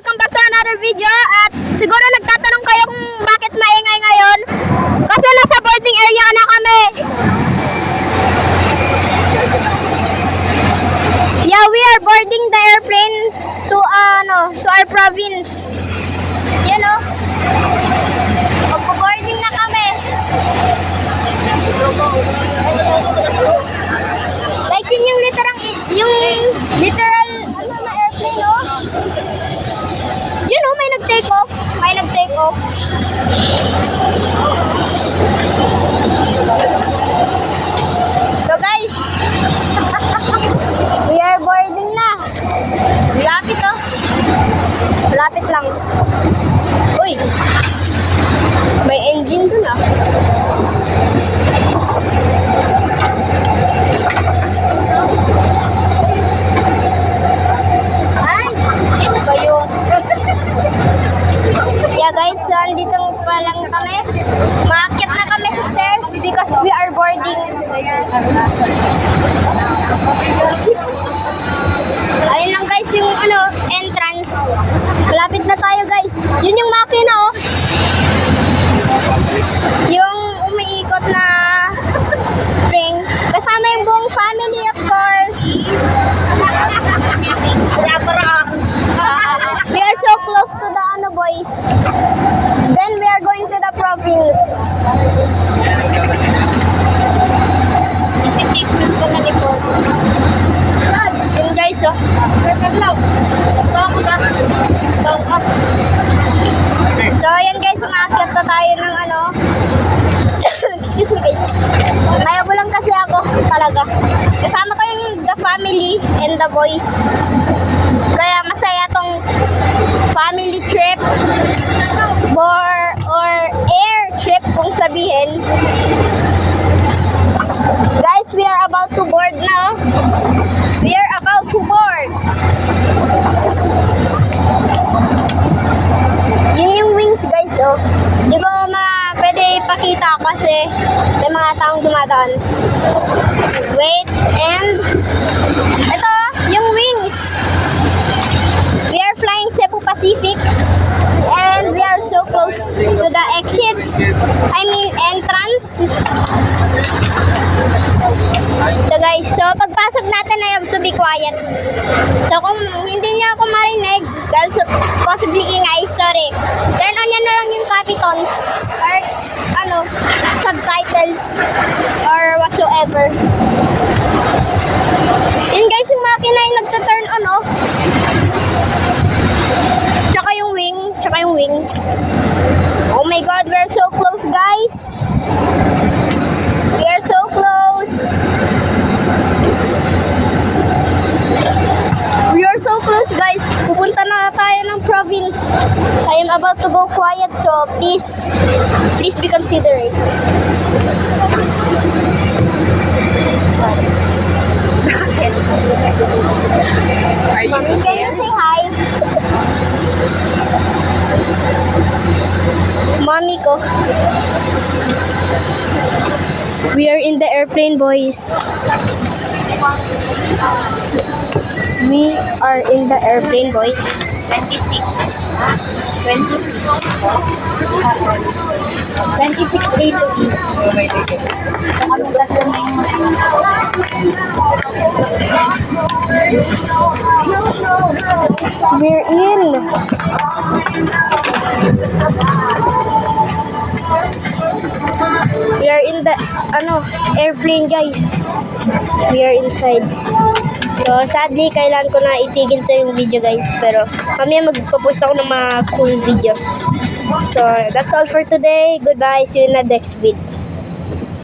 welcome back to another video. At siguro nagtatanong kayo kung bakit maingay ngayon. Kasi nasa boarding area na kami. Yeah, we are boarding the airplane to our province. Yan o. Magpo-boarding na kami. Like yun yung literal na airplane, no? Yun, no? May nag-take off. So guys, we are boarding na. Lapit, oh. Lapit lang. Uy, may engine dun, ah. Yeah guys, so andito pa lang kami. Maakyat na kami sa stairs because we are boarding. Ayun lang guys yung entrance. Malapit na tayo guys. Yun yung makina, oh. Yung umiikot na ring. Kasama yung buong family, of course. We are so close to the boys. Then we are going to the province. Chismis ko na ni po. Yun guys, oh. So ayan guys, umakyat pa tayo ng excuse me guys. Mayabo lang kasi ako talaga. Kasama ko yung the family and the boys. Kaya masaya tong family trip or air trip kung sabihin. Guys, we are about to board now. We are about to board. Yun yung wings guys, oh. Hindi ko pwede ipakita kasi may mga taong dumadaan. Wait, and ito, yung wings. We are flying Cebu Pacific and we are so close to the exits. I mean entrance. So guys, so pagpasok natin I have to be quiet. So kung hindi niyo ako marinig, dahil possibly ingay, sorry. Turn on yan na lang yung capitons or subtitles or whatsoever. Yun guys, yung makina ay nagta-turn on, oh. Tsaka yung wing. Oh my god, we're so close guys. We are so close. We are so close guys. Pupunta na tayo ng province. I am about to go quiet, so please be considerate. Are you Mommy, can you say hi? Mommy ko. We are in the airplane, boys. We are in the airplane, boys. 26 A to E. So kami tatlo na We're in. We are in the airplane guys. We are inside. So sadly kailangan ko na itigil to yung video guys, pero kami magpo-post ako ng mga cool videos. So that's all for today. Goodbye. See you in the next video.